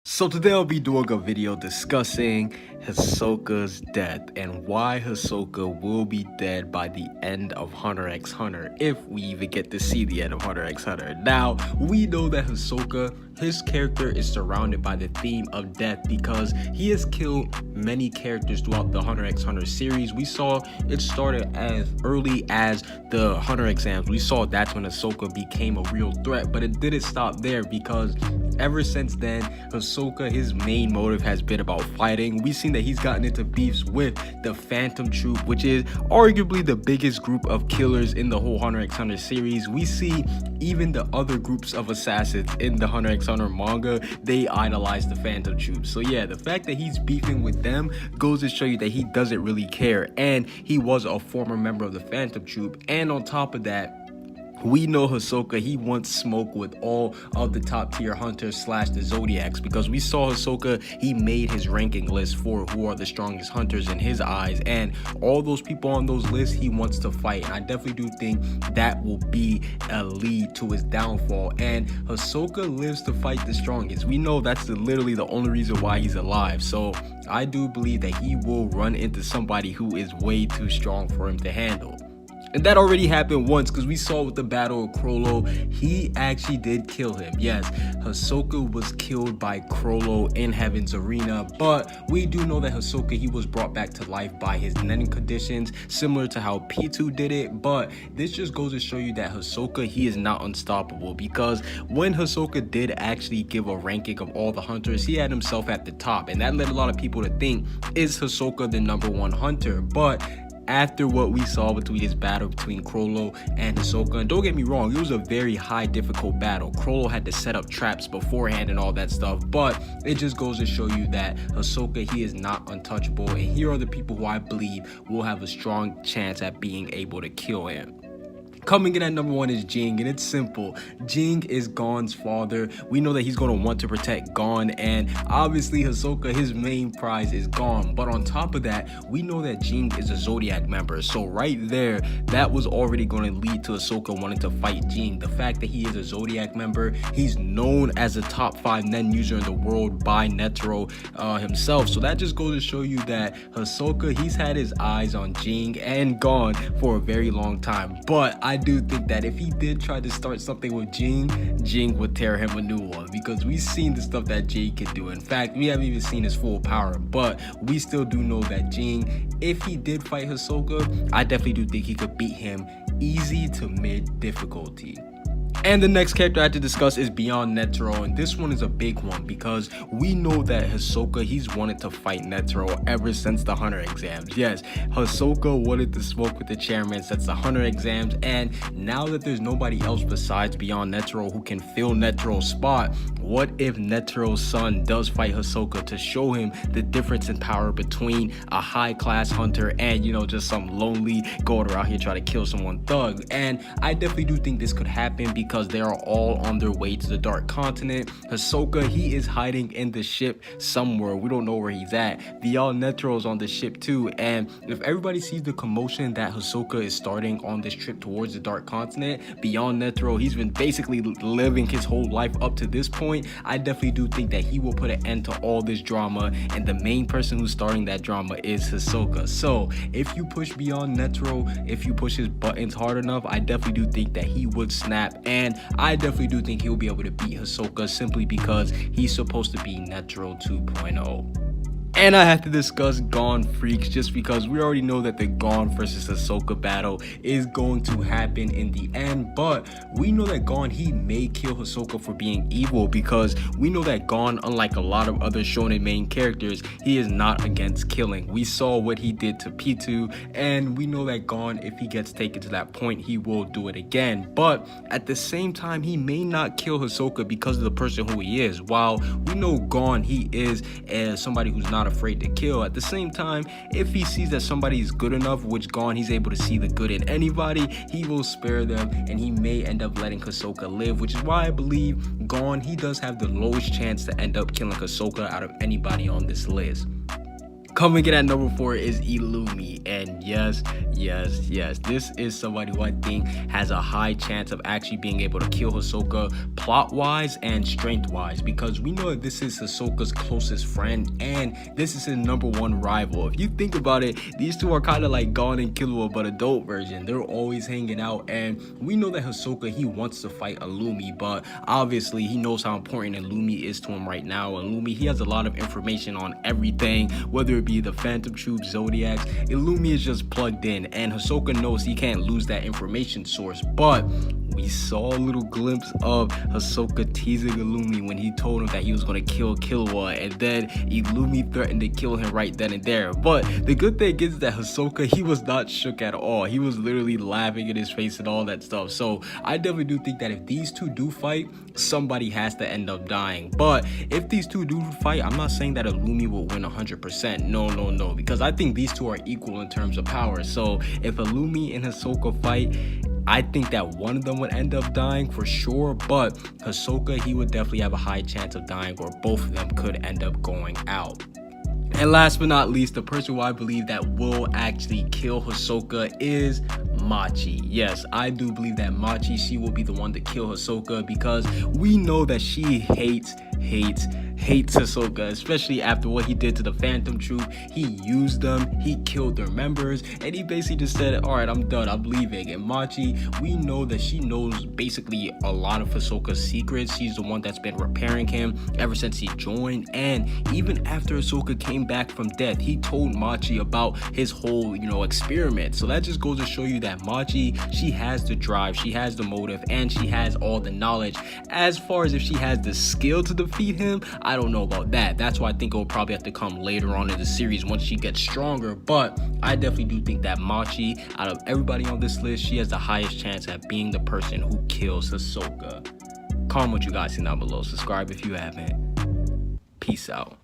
So today I'll be doing a video discussing Hisoka's death and why Hisoka will be dead by the end of Hunter x Hunter, if we even get to see the end of Hunter x Hunter. Now, we know that Hisoka, his character is surrounded by the theme of death because he has killed many characters throughout the Hunter x Hunter series. We saw it started as early as the Hunter exams. We saw that's when Hisoka became a real threat, but it didn't stop there because ever since then, Hisoka, his main motive has been about fighting. We've seen that he's gotten into beefs with the Phantom Troop, which is arguably the biggest group of killers in the whole Hunter x Hunter series. We see even the other groups of assassins in the Hunter x Hunter manga, they idolize the Phantom Troop. So yeah, the fact that he's beefing with them goes to show you that he doesn't really care, and he was a former member of the Phantom Troop. And on top of that, we know Hisoka, he wants smoke with all of the top tier hunters slash the Zodiacs, because we saw Hisoka, he made his ranking list for who are the strongest hunters in his eyes, and all those people on those lists he wants to fight. And I definitely do think that will be a lead to his downfall, and Hisoka lives to fight the strongest. We know that's literally the only reason why he's alive. So I do believe that he will run into somebody who is way too strong for him to handle. And that already happened once, because we saw with the battle of Crollo, he actually did kill him. Yes, Hisoka was killed by Crollo in Heaven's Arena, but we do know that Hisoka, he was brought back to life by his netting conditions, similar to how P2 did it. But this just goes to show you that Hisoka, he is not unstoppable, because when Hisoka did actually give a ranking of all the hunters, he had himself at the top, and that led a lot of people to think, is Hisoka the #1 hunter? But after what we saw between his battle between Crollo and Hisoka, and don't get me wrong, it was a very high difficult battle. Crollo had to set up traps beforehand and all that stuff, but it just goes to show you that Hisoka, he is not untouchable, and here are the people who I believe will have a strong chance at being able to kill him. Coming in at #1 is Jing, and it's simple. Jing is Gon's father. We know that he's going to want to protect Gon, and obviously Hisoka, his main prize is Gon. But on top of that, we know that Jing is a Zodiac member. So right there, that was already going to lead to Hisoka wanting to fight Jing. The fact that he is a Zodiac member, he's known as a top 5 Nen user in the world by Netero himself. So that just goes to show you that Hisoka, he's had his eyes on Jing and Gon for a very long time. But I do think that if he did try to start something with Jing would tear him a new one, because we've seen the stuff that Jing can do. In fact, we haven't even seen his full power, but we still do know that Jing, if he did fight Hisoka, I definitely do think he could beat him easy to mid difficulty. And the next character I have to discuss is Beyond Netero, and this one is a big one because we know that Hisoka, he's wanted to fight Netero ever since the Hunter exams. Yes, Hisoka wanted to smoke with the chairman since the Hunter exams, and now that there's nobody else besides Beyond Netero who can fill Netero's spot, what if Netero's son does fight Hisoka to show him the difference in power between a high-class hunter and, you know, just some lonely going around here trying to kill someone thug? And I definitely do think this could happen because they are all on their way to the Dark Continent. Hisoka, he is hiding in the ship somewhere. We don't know where he's at. Beyond Netero is on the ship too, and if everybody sees the commotion that Hisoka is starting on this trip towards the Dark Continent, Beyond Netero, he's been basically living his whole life up to this point. I definitely do think that he will put an end to all this drama, and the main person who's starting that drama is Hisoka. So if you push Beyond Netero, if you push his buttons hard enough, I definitely do think that he would snap, and I definitely do think he'll be able to beat Hisoka simply because he's supposed to be Netero 2.0. And I have to discuss Gon Freaks, just because we already know that the Gon versus Hisoka battle is going to happen in the end, but we know that Gon, he may kill Hisoka for being evil, because we know that Gon, unlike a lot of other shonen main characters, he is not against killing. We saw what he did to P2, and we know that Gon, if he gets taken to that point, he will do it again. But at the same time, he may not kill Hisoka because of the person who he is. While we know Gon, he is somebody who's not afraid to kill, at the same time, if he sees that somebody is good enough, which Gon, he's able to see the good in anybody, he will spare them, and he may end up letting Hisoka live, which is why I believe Gon, he does have the lowest chance to end up killing Hisoka out of anybody on this list. Coming in at number 4 is Illumi, and yes, this is somebody who I think has a high chance of actually being able to kill Hisoka plot-wise and strength-wise, because we know that this is Hisoka's closest friend and this is his #1 rival. If you think about it, these two are kind of like Gon and Killua, but adult version. They're always hanging out, and we know that Hisoka, he wants to fight Illumi, but obviously he knows how important Illumi is to him right now. Illumi, he has a lot of information on everything, whether it be the Phantom Troop, Zodiacs. Illumi is just plugged in, and Hisoka knows he can't lose that information source. But we saw a little glimpse of Hisoka teasing Illumi when he told him that he was going to kill Killua, and then Illumi threatened to kill him right then and there. But the good thing is that Hisoka, he was not shook at all. He was literally laughing in his face and all that stuff. So I definitely do think that if these two do fight, somebody has to end up dying. But if these two do fight, I'm not saying that Illumi will win 100%. No, because I think these two are equal in terms of power. So if Illumi and Hisoka fight, I think that one of them would end up dying for sure, but Hisoka, he would definitely have a high chance of dying, or both of them could end up going out. And last but not least, the person who I believe that will actually kill Hisoka is Machi. Yes, I do believe that Machi, she will be the one to kill Hisoka, because we know that she hates Hisoka, especially after what he did to the Phantom Troop. He used them, he killed their members, and he basically just said, all right, I'm done, I'm leaving. And Machi, we know that she knows basically a lot of Hisoka's secrets. She's the one that's been repairing him ever since he joined, and even after Hisoka came back from death, he told Machi about his whole, experiment. So that just goes to show you that Machi, she has the drive, she has the motive, and she has all the knowledge. As far as if she has the skill to defeat him, I don't know about that. That's why I think it will probably have to come later on in the series once she gets stronger. But I definitely do think that Machi, out of everybody on this list, she has the highest chance at being the person who kills Hisoka. Comment what you guys think down below. Subscribe if you haven't. Peace out.